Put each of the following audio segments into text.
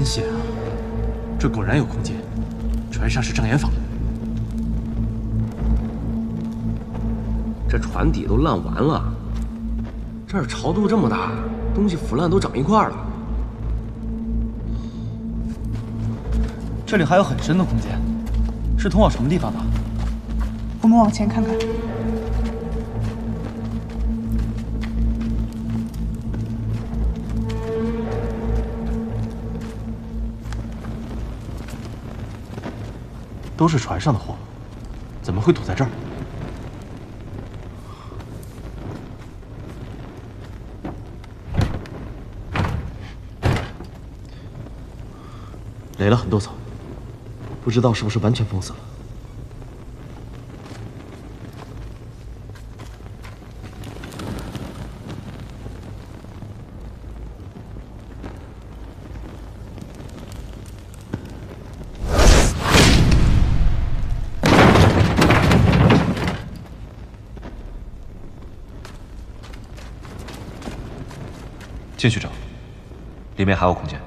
真险啊！这果然有空间，船上是障眼法。这船底都烂完了，这儿潮度这么大，东西腐烂都长一块了。这里还有很深的空间，是通往什么地方的？我们往前看看。都是船上的货，怎么会堵在这儿？垒了很多草，不知道是不是完全封死了。进去找，里面还有空间。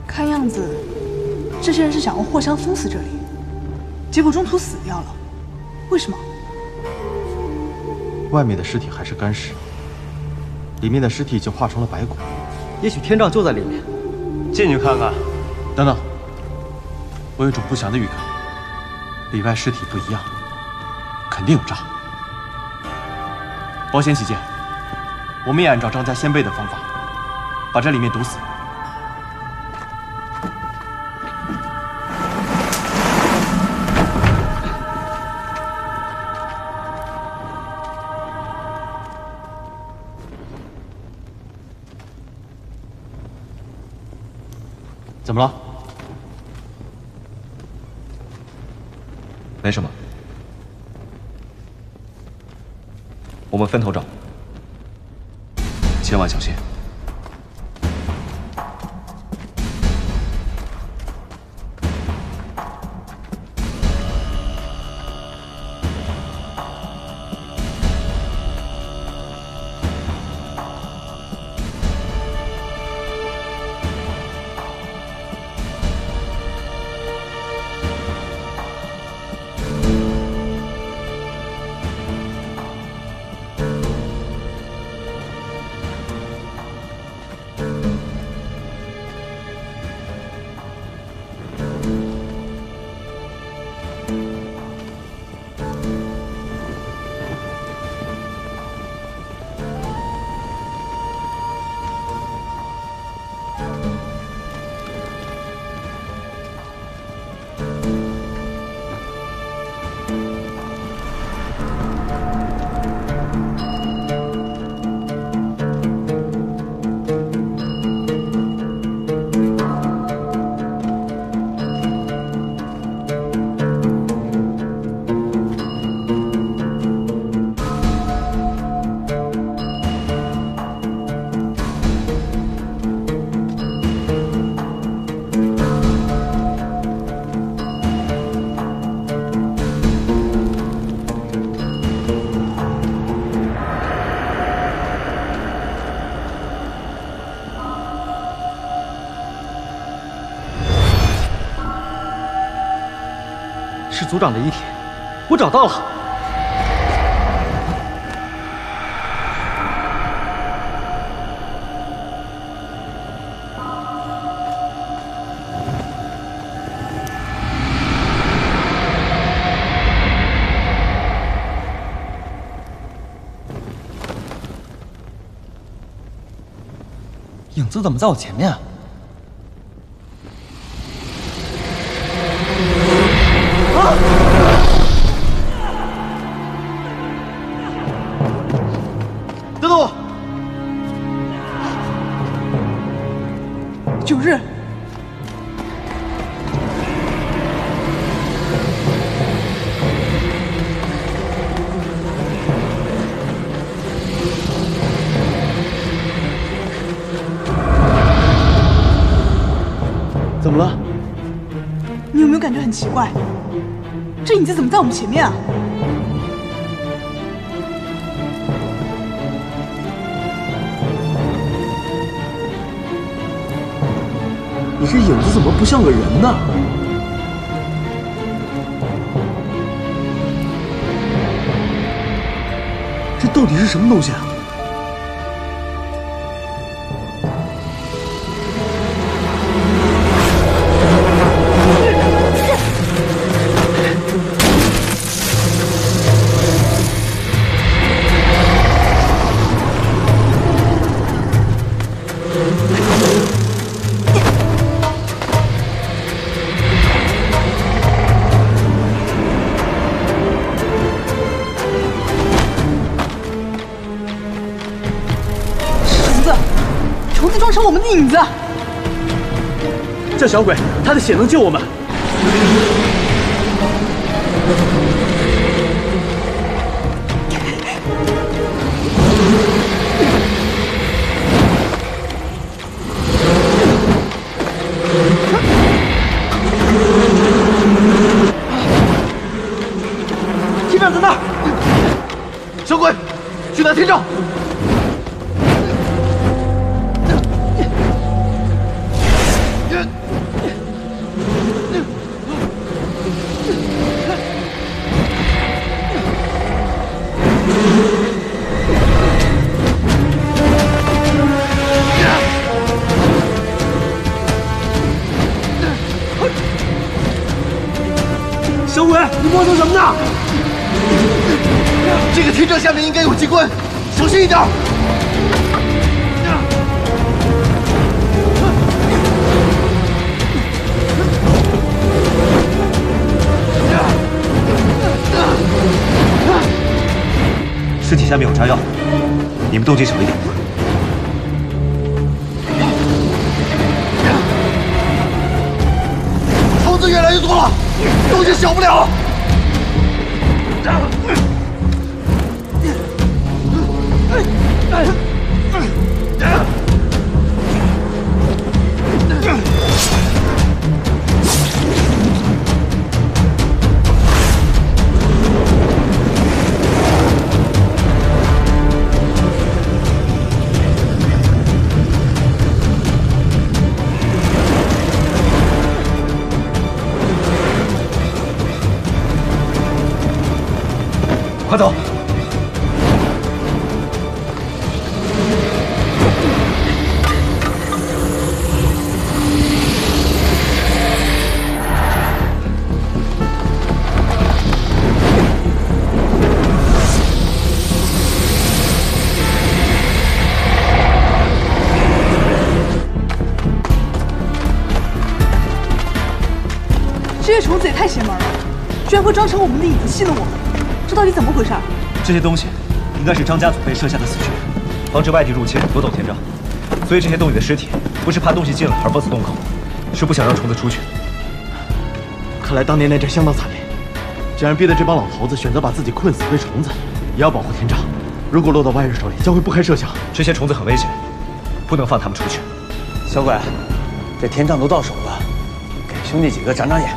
看样子，这些人是想用货箱封死这里，结果中途死掉了。为什么？外面的尸体还是干尸，里面的尸体已经化成了白骨。也许天障就在里面，进去看看。等等，我有种不祥的预感，里外尸体不一样，肯定有诈。保险起见，我们也按照张家先辈的方法，把这里面堵死。怎么了？没什么，我们分头找，千万小心。是族长的遗体，我找到了。影子怎么在我前面啊？等等我！九日，感觉很奇怪，这影子怎么在我们前面啊？你这影子怎么不像个人呢？这到底是什么东西啊？虫子装成我们的影子，这小鬼，他的血能救我们。天杖在那儿，小鬼，去拿天杖。小鬼，你磨蹭什么呢？这个天杖下面应该有机关，小心一点。尸体下面有炸药，你们动静小一点。虫子越来越多了，动静小不了。快走！这些虫子也太邪门了，居然会装成我们的影子戏弄我们，这到底怎么回事？这些东西应该是张家祖辈设下的死穴，防止外敌入侵夺走天杖。所以这些洞里的尸体不是怕东西进来而封死洞口，是不想让虫子出去。看来当年那战相当惨烈，竟然逼得这帮老头子选择把自己困死喂虫子，也要保护天杖。如果落到外人手里，将会不堪设想。这些虫子很危险，不能放他们出去。小鬼，这天杖都到手了，给兄弟几个长长眼。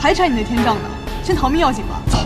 还缠你那天杖呢？先逃命要紧吧。走。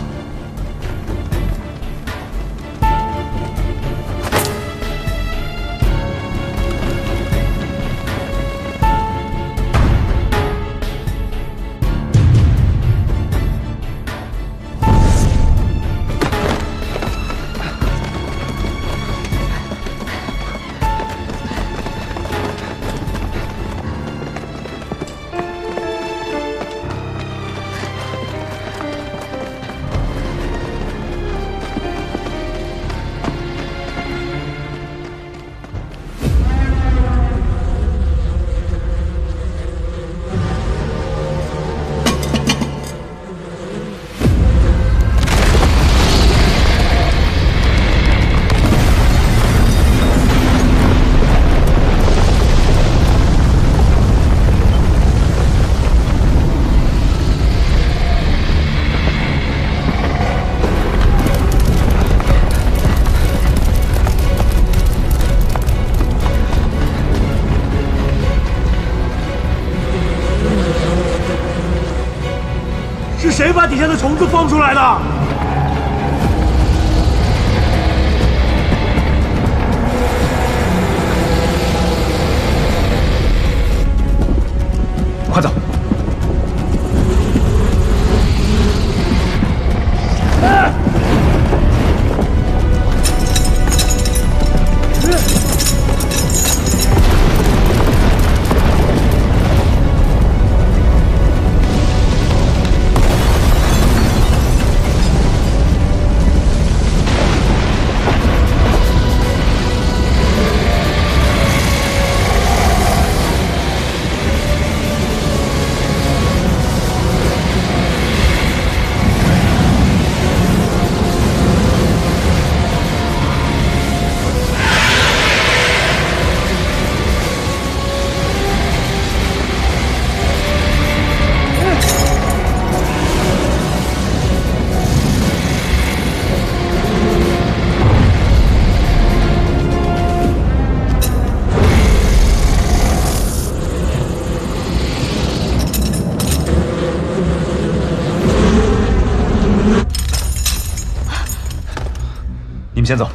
是谁把底下的虫子放出来的？快走！你们先走。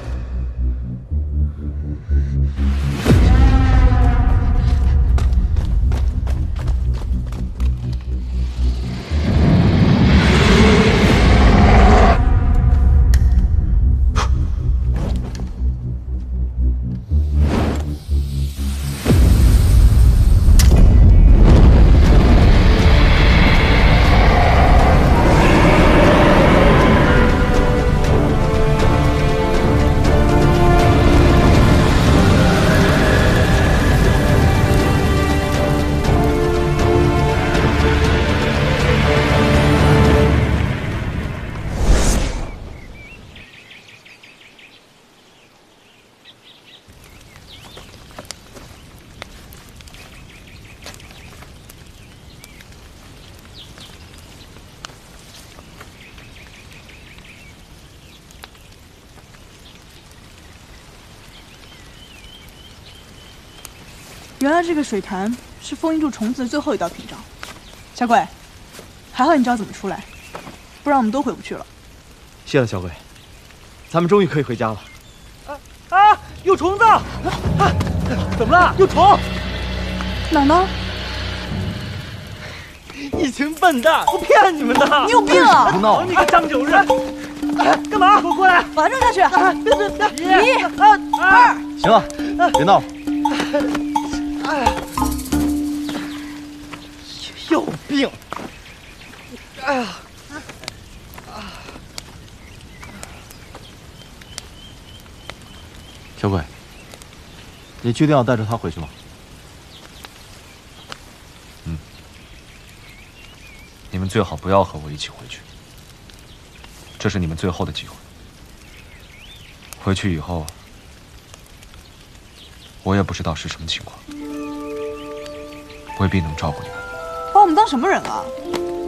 原来这个水潭是封印住虫子的最后一道屏障。小鬼，还好你知道怎么出来，不然我们都回不去了。谢了，小鬼，咱们终于可以回家了。有虫子！怎么了？有虫！哪儿呢？一群笨蛋，我骗你们的！你有病啊！不闹！你个张九日，干嘛？给我过来！把它扔下去！别！ 1、2，行了，别闹了。有病！哎呀！小鬼，你确定要带着他回去吗？你们最好不要和我一起回去，这是你们最后的机会。回去以后，我也不知道是什么情况，未必能照顾你们。把我们当什么人啊？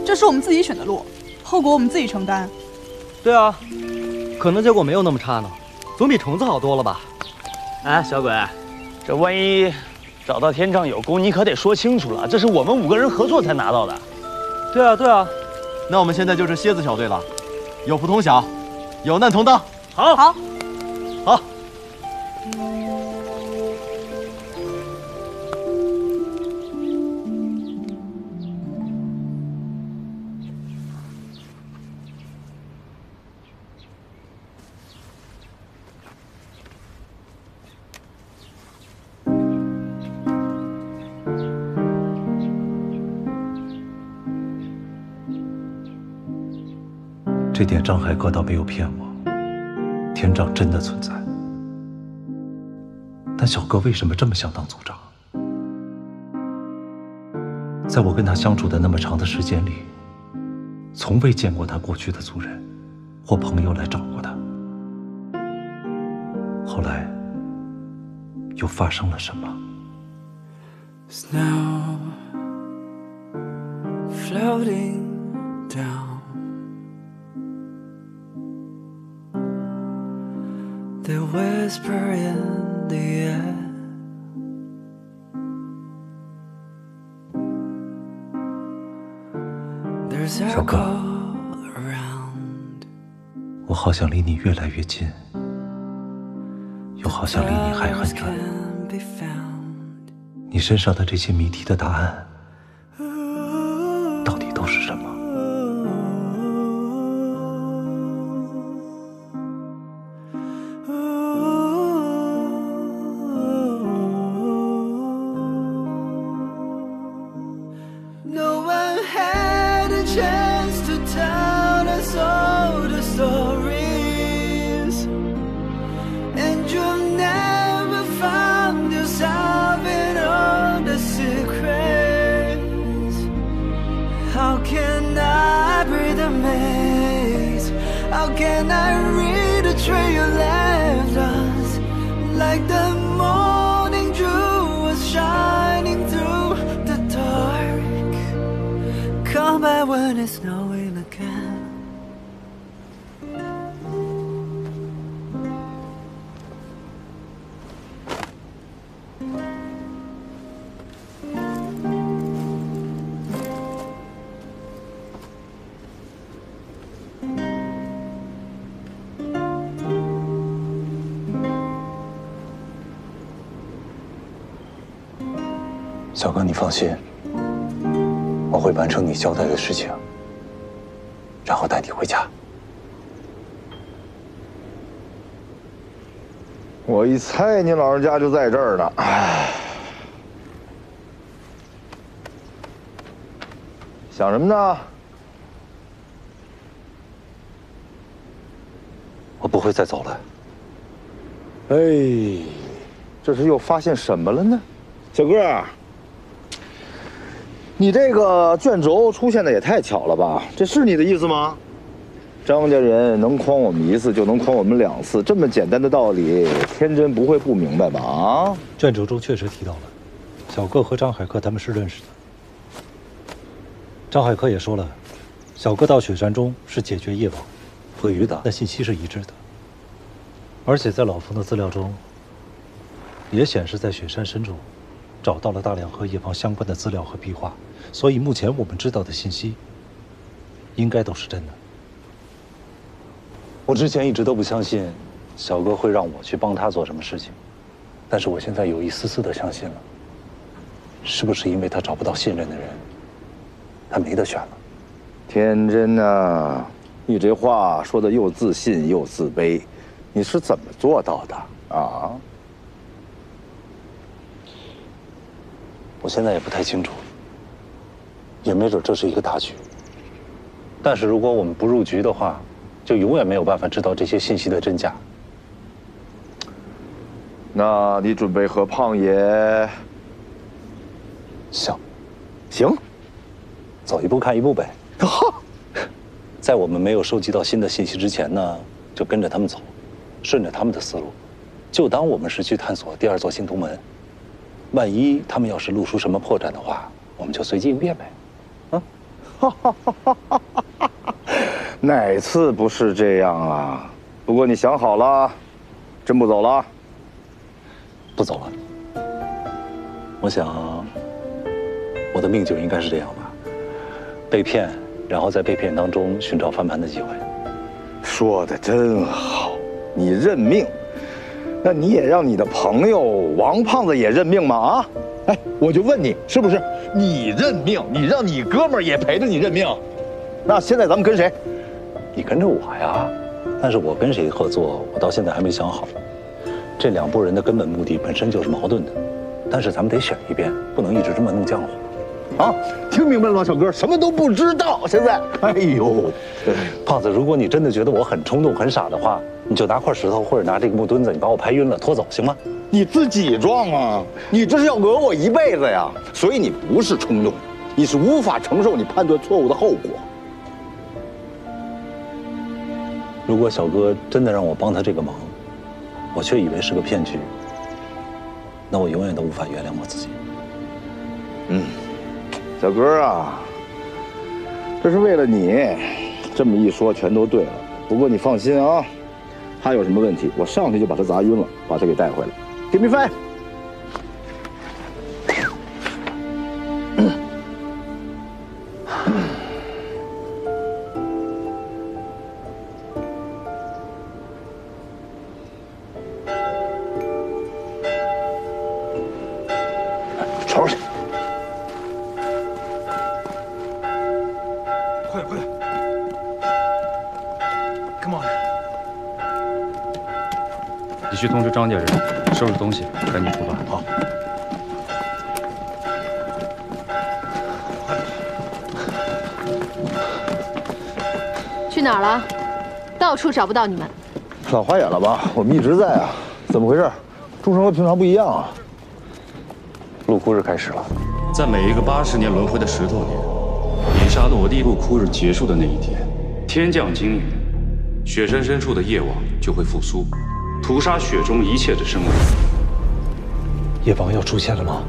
这是我们自己选的路，后果我们自己承担。对啊，可能结果没有那么差呢，总比虫子好多了吧？哎，小鬼，这万一找到天障有功，你可得说清楚了，这是我们5个人合作才拿到的。对啊，对啊。那我们现在就是蝎子小队了，有福同享，有难同当。好，好，好。这点张海哥倒没有骗我，天障真的存在。但小哥为什么这么想当组长？在我跟他相处的那么长的时间里，从未见过他过去的族人或朋友来找过他。后来又发生了什么？ Snow floating down they whisper in the air there's 小哥，我好想离你越来越近，又好像离你还很远。你身上的这些谜题的答案，到底都是什么？ How can I breathe the maze? How can I read the trail you left us? Like the morning dew was shining through the dark. Come back when it's snowing again. 小哥，你放心，我会完成你交代的事情，然后带你回家。我一猜你老人家就在这儿呢。唉，想什么呢？我不会再走了。哎，这是又发现什么了呢？小哥，你这个卷轴出现的也太巧了吧？这是你的意思吗？张家人能诓我们一次，就能诓我们2次，这么简单的道理，天真不会不明白吧？啊！卷轴中确实提到了，小哥和张海克他们是认识的。张海克也说了，小哥到雪山中是解决夜王和于达的信息是一致的，而且在老冯的资料中，也显示在雪山深处找到了大量和夜王相关的资料和壁画，所以目前我们知道的信息，应该都是真的。我之前一直都不相信小哥会让我去帮他做什么事情，但是我现在有一丝丝的相信了。是不是因为他找不到信任的人，他没得选了？天真啊，你这话说的又自信又自卑，你是怎么做到的啊？我现在也不太清楚，也没准这是一个大局。但是如果我们不入局的话，就永远没有办法知道这些信息的真假。那你准备和胖爷？行，走一步看一步呗。在我们没有收集到新的信息之前呢，就跟着他们走，顺着他们的思路，就当我们是去探索第2座新东门。万一他们要是露出什么破绽的话，我们就随机应变呗。哪次不是这样啊？不过你想好了，真不走了？不走了。我想，我的命就应该是这样吧，被骗，然后在被骗当中寻找翻盘的机会。说的真好，你认命。那你也让你的朋友王胖子也认命吗？啊，哎，我就问你，是不是你认命？你让你哥们儿也陪着你认命？那现在咱们跟谁？你跟着我呀，但是我跟谁合作，我到现在还没想好。这2拨人的根本目的本身就是矛盾的，但是咱们得选一边，不能一直这么弄浆糊。啊，听明白了吗，小哥？什么都不知道。现在，哎呦，胖子，如果你真的觉得我很冲动、很傻的话，你就拿块石头或者拿这个木墩子，你把我拍晕了，拖走，行吗？你自己撞啊！你这是要讹我一辈子呀！所以你不是冲动，你是无法承受你判断错误的后果。如果小哥真的让我帮他这个忙，我却以为是个骗局，那我永远都无法原谅我自己。小哥啊，这是为了你，这么一说全都对了。不过你放心啊，他有什么问题，我上去就把他砸晕了，把他给带回来。Give me five。你去通知张家人，收拾东西，赶紧出发。好。去哪儿了？到处找不到你们。耍花眼了吧？我们一直在啊，怎么回事？众生和平常不一样啊。入窟日开始了，在每一个80年轮回的石头里，以沙诺第入窟日结束的那一天，天降金雨，雪山深处的夜王就会复苏，屠杀雪中一切的生灵。夜王要出现了吗？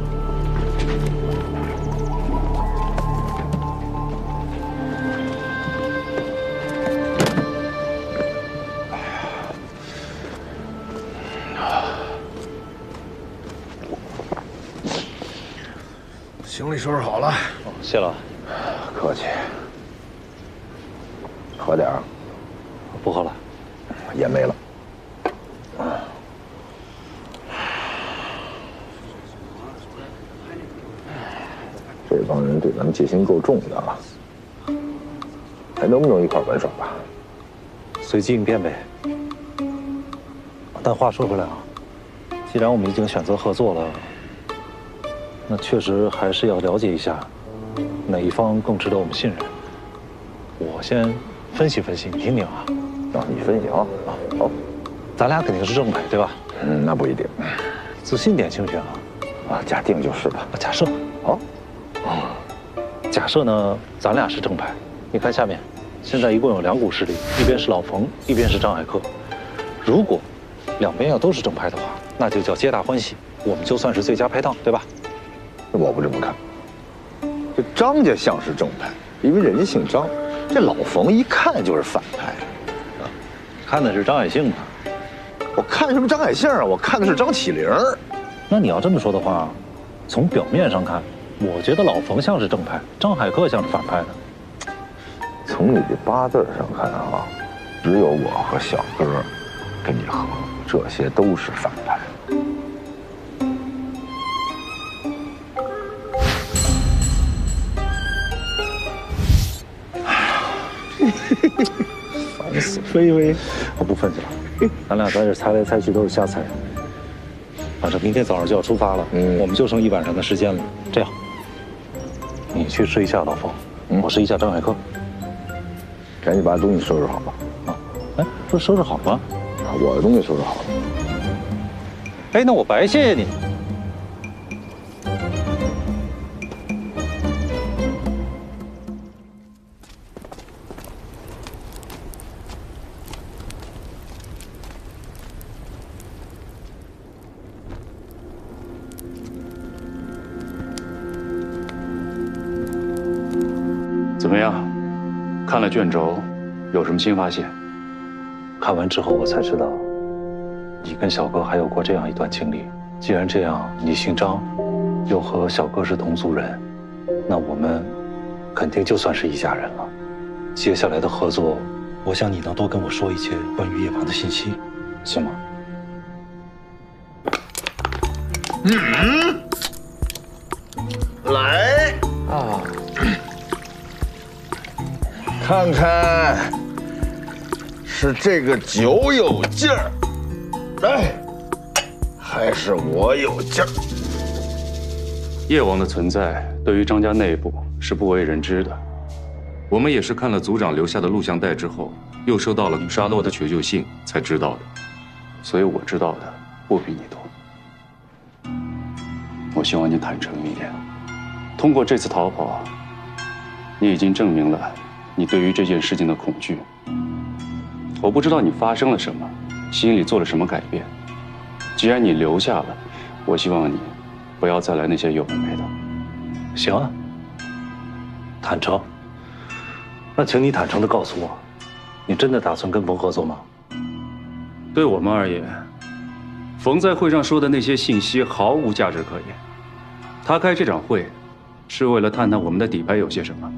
行李收拾好了，谢了。客气。喝点儿。不喝了，也没了。这帮人对咱们戒心够重的啊，还能不能一块玩耍吧？随机应变呗。但话说回来啊，既然我们已经选择合作了，那确实还是要了解一下哪一方更值得我们信任。我先分析分析，你听听啊。让你分析啊。好，咱俩肯定是正派，对吧？那不一定。自信点行不行啊？假定就是吧。假设。好。假设呢，咱俩是正派。你看下面，现在一共有2股势力，一边是老冯，一边是张海克。如果两边要都是正派的话，那就叫皆大欢喜，我们就算是最佳拍档，对吧？我不这么看。这张家像是正派，因为人家姓张。这老冯一看就是反派。看的是张海杏啊。我看什么张海杏啊？我看的是张启灵。那你要这么说的话，从表面上看，我觉得老冯像是正派，张海克像是反派的。从你这8字上看啊，只有我和小哥跟你合，这些都是反派。烦死了！微微，我不分析了，咱俩在这猜来猜去都是瞎猜。反正明天早上就要出发了，我们就剩1晚上的时间了。这样，你去试一下老冯，我试一下张海克。赶紧把东西收拾好吧。啊，哎，不是收拾好了吗？我的东西收拾好了。哎，那我白谢谢你。怎么样？看了卷轴，有什么新发现？看完之后，我才知道，你跟小哥还有过这样一段经历。既然这样，你姓张，又和小哥是同族人，那我们肯定就算是一家人了。接下来的合作，我想你能多跟我说一些关于叶王的信息，行吗？来啊！看看，是这个酒有劲儿，哎，还是我有劲儿？叶王的存在对于张家内部是不为人知的，我们也是看了族长留下的录像带之后，又收到了沙洛的求救信才知道的，所以我知道的不比你多。我希望你坦诚一点，通过这次逃跑，你已经证明了你对于这件事情的恐惧。我不知道你发生了什么，心里做了什么改变。既然你留下了，我希望你不要再来那些有的没的。行啊，坦诚。那请你坦诚地告诉我，你真的打算跟冯合作吗？对我们而言，冯在会上说的那些信息毫无价值可言。他开这场会，是为了探探我们的底牌有些什么。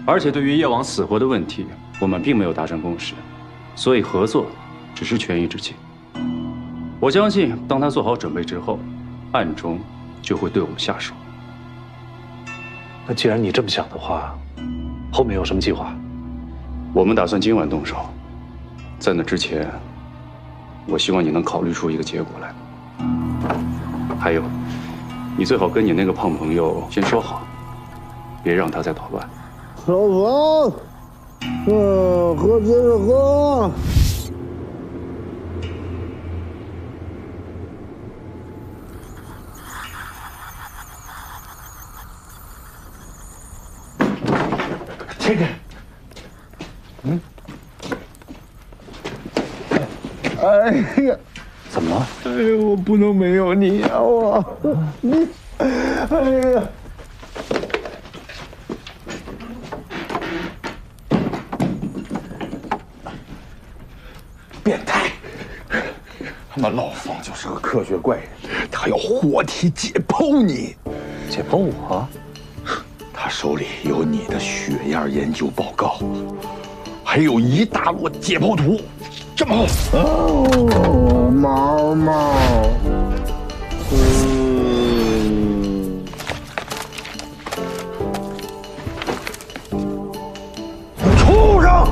而且对于叶王死活的问题，我们并没有达成共识，所以合作只是权宜之计。我相信，当他做好准备之后，暗中就会对我们下手。那既然你这么想的话，后面有什么计划？我们打算今晚动手，在那之前，我希望你能考虑出一个结果来。还有，你最好跟你那个胖朋友先说好，别让他再捣乱。老冯，喝接着喝。天天，哎呀，怎么了？哎呦，我不能没有你呀！你，哎呀，变态！他妈老冯就是个科学怪人，他要活体解剖你，解剖我？他手里有你的血样研究报告，还有一大摞解剖图，这么厚。哦，毛毛，畜生！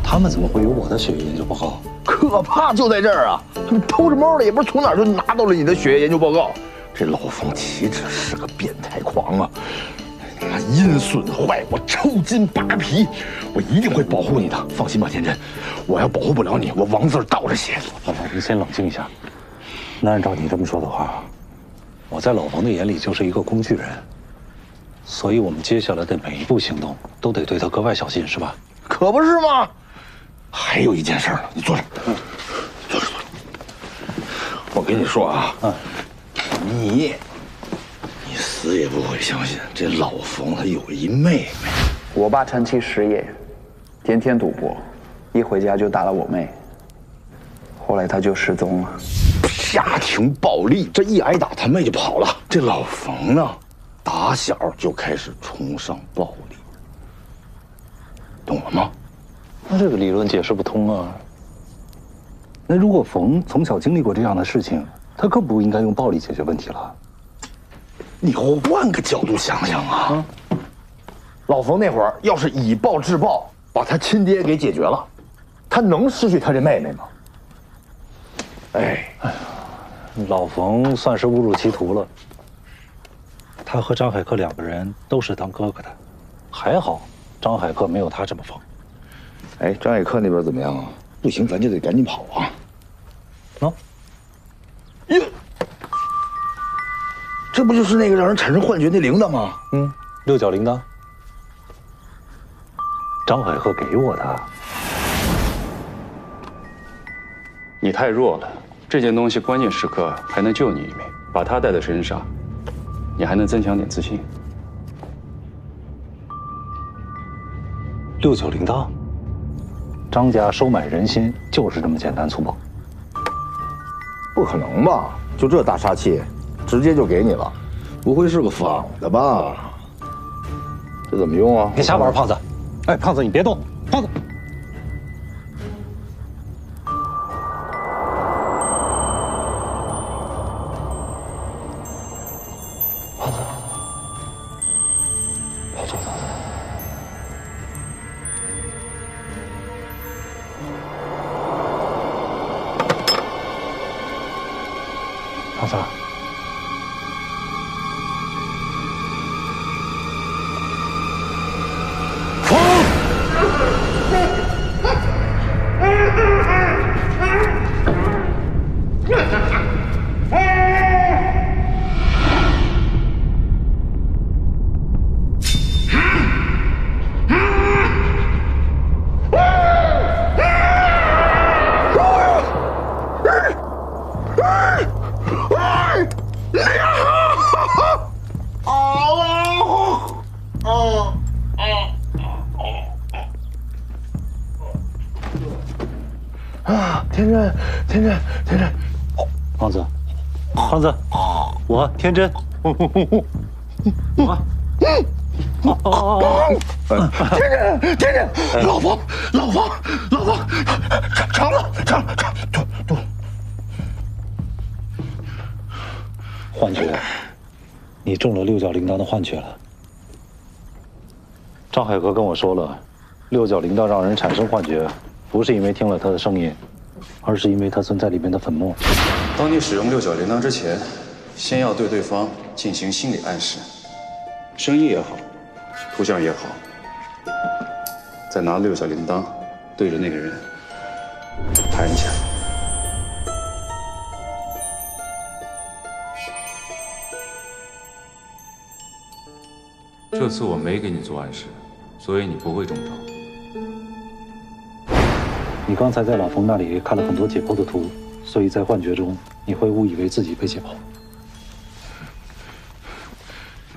他们怎么会有我的血液研究报告？可怕就在这儿啊！他们偷着摸的，也不知从哪儿就拿到了你的血液研究报告。这老冯岂止是个变态狂啊！他阴损坏我，抽筋扒皮，我一定会保护你的，放心吧，天真。我要保护不了你，我王字倒着写。老冯，你先冷静一下。那按照你这么说的话，我在老冯的眼里就是一个工具人，所以我们接下来的每一步行动都得对他格外小心，是吧？可不是吗？还有一件事呢，你坐着，坐着。我跟你说啊，你死也不会相信，这老冯他有一妹妹。我爸长期失业，天天赌博，一回家就打了我妹，后来他就失踪了。家庭暴力，这一挨打，他妹就跑了。这老冯呢，打小就开始崇尚暴力，懂了吗？那这个理论解释不通啊。那如果冯从小经历过这样的事情，他更不应该用暴力解决问题了。你换个角度想想啊，老冯那会儿要是以暴制暴，把他亲爹给解决了，他能失去他这妹妹吗？哎呀，老冯算是误入歧途了。他和张海克两个人都是当哥哥的，还好张海克没有他这么疯。哎，张海克那边怎么样啊？不行，咱就得赶紧跑啊！喏，哟，这不就是那个让人产生幻觉那铃铛吗？六角铃铛，张海克给我的。你太弱了，这件东西关键时刻还能救你一命，把它带在身上，你还能增强点自信。六九铃铛，张家收买人心就是这么简单粗暴。不可能吧？就这大杀器，直接就给你了，不会是个仿的吧？这怎么用啊？别瞎玩，胖子！哎，胖子，你别动，胖子。胖子，天真，胖子，我天真，天真，老冯，长了，嘟，幻觉，你中了六角铃铛的幻觉了。张海哥跟我说了，六角铃铛让人产生幻觉，不是因为听了它的声音，而是因为它存在里面的粉末。当你使用六角铃铛之前，先要对对方进行心理暗示，声音也好，图像也好，再拿六角铃铛对着那个人弹起来。这次我没给你做暗示，所以你不会中招。你刚才在老冯那里看了很多解剖的图，所以在幻觉中你会误以为自己被解剖。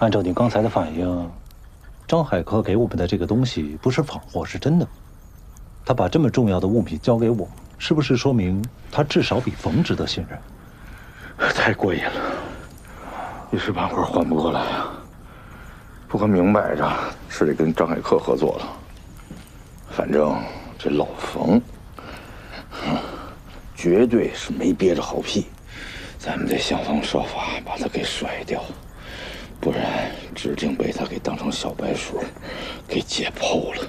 按照你刚才的反应，张海科给我们的这个东西不是仿货，是真的。他把这么重要的物品交给我，是不是说明他至少比冯值得信任？太过瘾了，一时半会儿缓不过来啊。不过明摆着是得跟张海克合作了。反正这老冯，绝对是没憋着好屁，咱们得想方设法把他给甩掉，不然指定被他给当成小白鼠，给解剖了。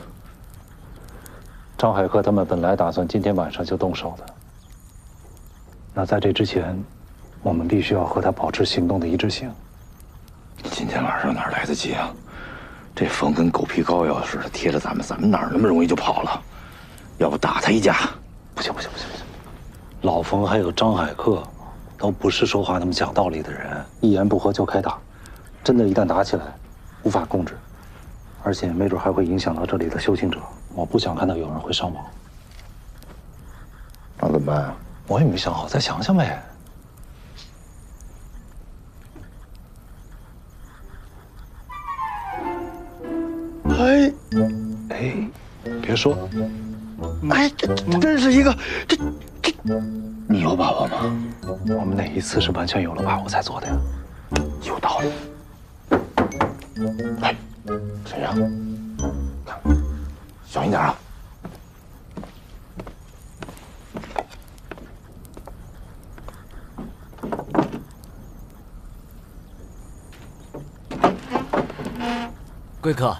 张海克他们本来打算今天晚上就动手的，那在这之前，我们必须要和他保持行动的一致性。今天晚上哪来得及啊？这冯跟狗皮膏药似的贴着咱们哪那么容易就跑了？要不打他一架？不行！老冯还有张海克，都不是说话那么讲道理的人，一言不合就开打，真的，一旦打起来，无法控制，而且没准还会影响到这里的修行者。我不想看到有人会伤亡。那怎么办啊？我也没想好，再想想呗。哎，别说，哎，这真是一个这，你有把握吗？我们哪一次是完全有了把握才做的呀？有道理。哎，谁呀？小心点啊！贵客，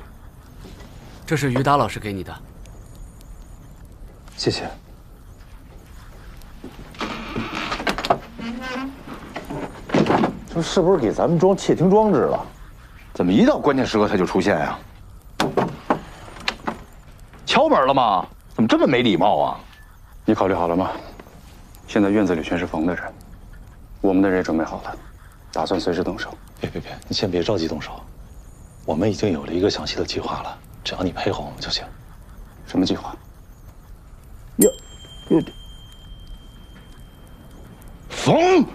这是于达老师给你的。谢谢。这是不是给咱们装窃听装置了？怎么一到关键时刻他就出现呀？敲门了吗？怎么这么没礼貌啊？你考虑好了吗？现在院子里全是冯的人，我们的人也准备好了，打算随时动手。别，你先别着急动手，我们已经有了一个详细的计划了，只要你配合我们就行。什么计划？哟，冯，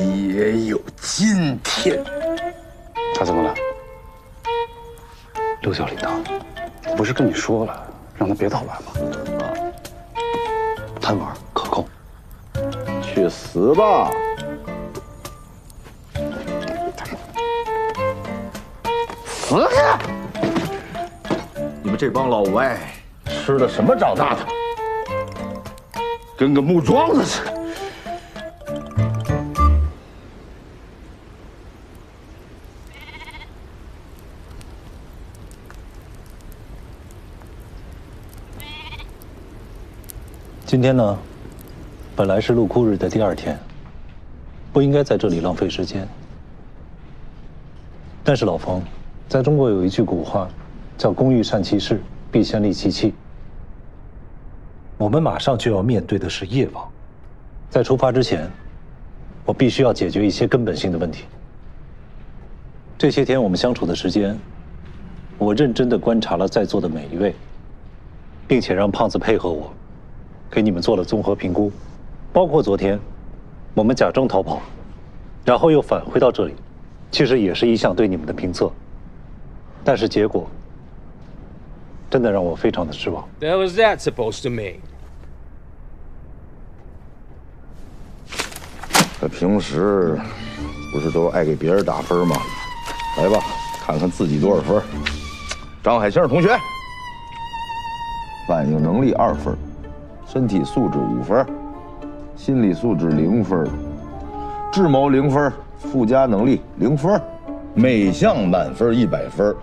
你也有今天。他怎么了？六角铃铛，我不是跟你说了，让他别捣乱吗？贪玩可控。去死吧！死去！你们这帮老歪吃了什么长大的？跟个木桩子似的。今天呢，本来是入库日的第2天，不应该在这里浪费时间。但是老冯，在中国有一句古话，叫“工欲善其事，必先利其器”。我们马上就要面对的是夜王，在出发之前，我必须要解决一些根本性的问题。这些天我们相处的时间，我认真地观察了在座的每一位，并且让胖子配合我，给你们做了综合评估，包括昨天我们假装逃跑，然后又返回到这里，其实也是一项对你们的评测。但是结果真的让我非常的失望。 The hell is that supposed to mean? 他平时不是都爱给别人打分吗？来吧，看看自己多少分。张海清同学，反应能力2分，身体素质5分，心理素质0分，智谋0分，附加能力0分，每项满分100分，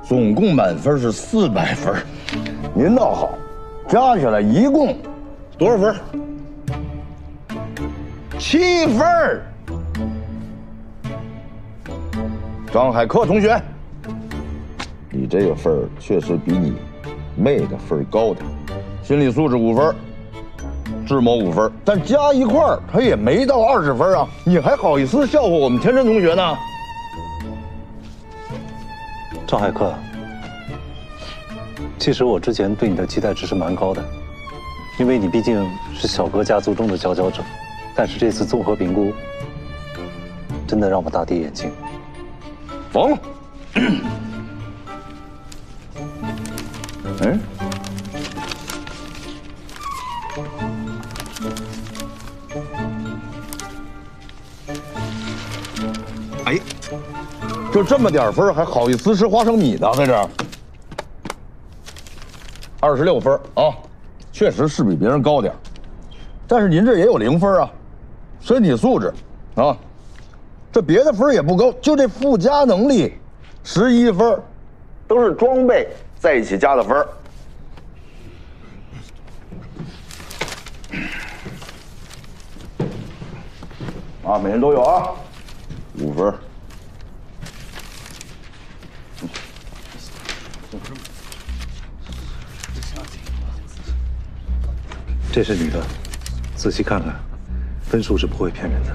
总共满分是400分。您倒好，加起来一共多少分？7分。张海克同学，你这个分确实比你妹的分高点，心理素质5分。智谋5分，但加一块儿他也没到20分啊！你还好意思笑话我们天真同学呢？张海克，其实我之前对你的期待值是蛮高的，因为你毕竟是小哥家族中的佼佼者。但是这次综合评估，真的让我大跌眼镜。疯！哎。哎，就这么点分，还好意思吃花生米呢？在这儿，26分啊，确实是比别人高点，但是您这也有0分啊，身体素质啊，这别的分也不高，就这附加能力11分，都是装备在一起加的分。啊，每人都有啊，5分。这是你的，仔细看看，分数是不会骗人的。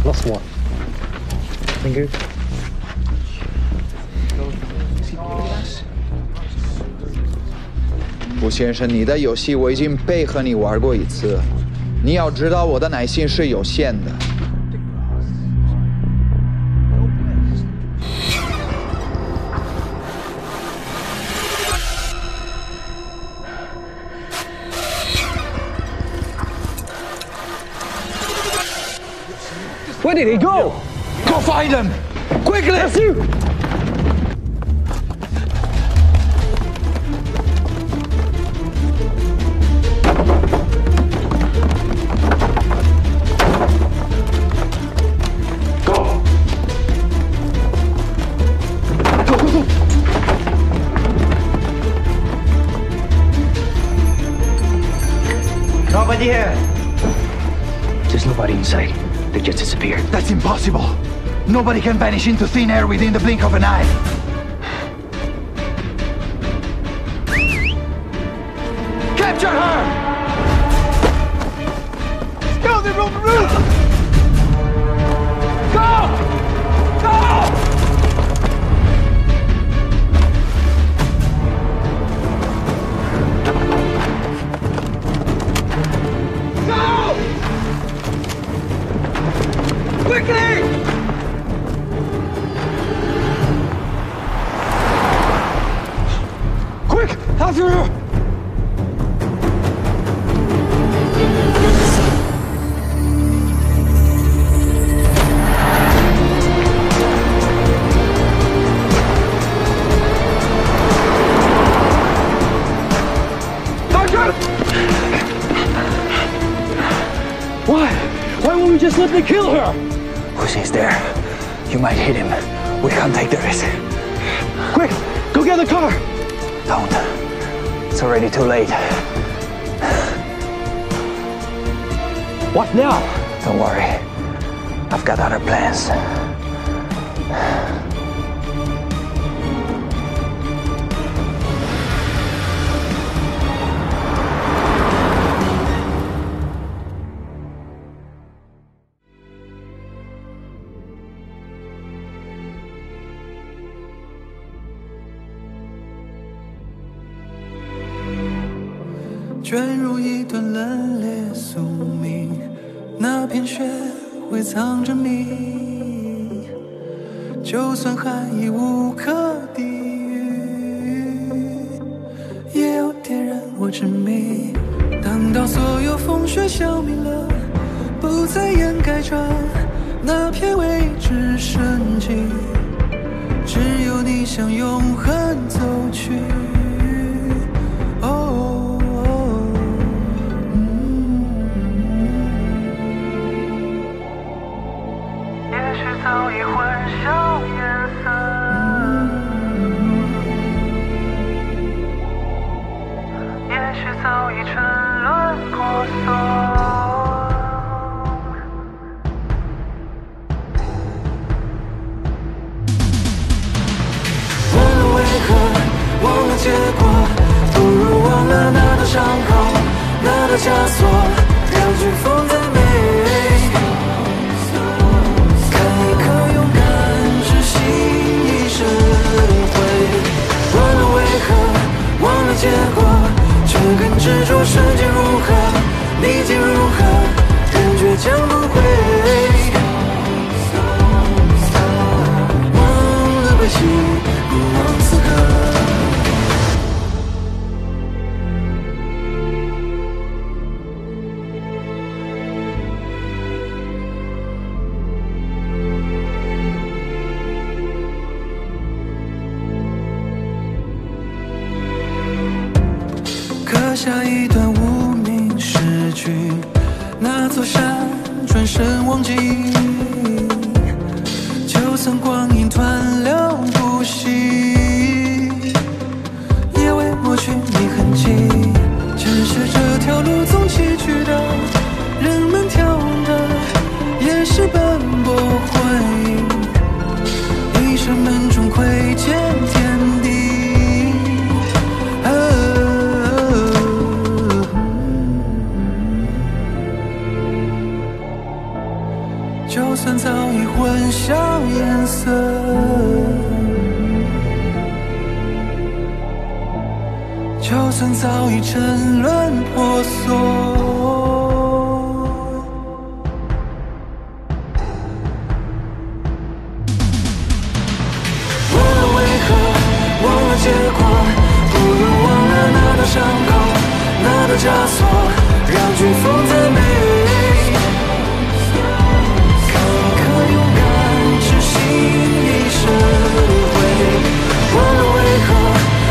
Last one. Thank you. 吴先生，你的游戏我已经背和你玩过一次，你要知道我的耐心是有限的。Where did he go? Go find him! Quickly! That's you! Nobody here. There's nobody inside. They just disappeared. That's impossible. Nobody can vanish into thin air within the blink of an eye. Capture her! Scouting on the roof! Go! Go! Quickly! Quick! After her! Why? Why won't we just let me kill her? She's there. You might hit him. We can't take the risk. Quick! Go get the car! Don't. It's already too late. What now? Don't worry. I've got other plans. 卷入一段冷冽宿命，那片血会藏着谜，就算含义无可抵御，也有点让我执迷。等到所有风雪消弭了，不再掩盖着那片未知生机，只有你像永恒结果，不如忘了那道伤口，那道枷锁，让飓风再美。看一颗勇敢之心一生灰，忘了为何，忘了结果，却更执着瞬间如何，逆境如何，感觉将不悔。忘了悲喜，不忘此刻。刻下一段无名诗句，那座山转身忘记，就算光阴湍流不息，也未抹去你痕迹。只是这条路总崎岖的，人们眺望的也是奔波魂影，一扇门中窥见天地。就算早已混淆颜色，就算早已沉沦婆娑，忘了为何，忘了结果，不如忘了那道伤口，那道枷锁，让飓风再美。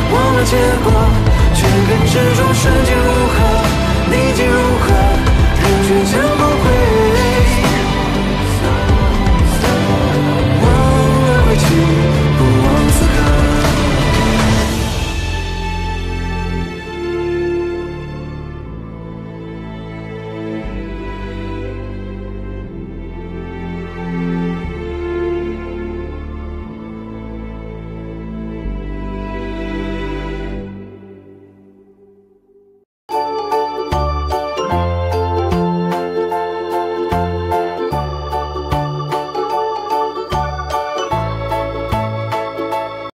忘了结果，却更执着瞬间如何，逆境如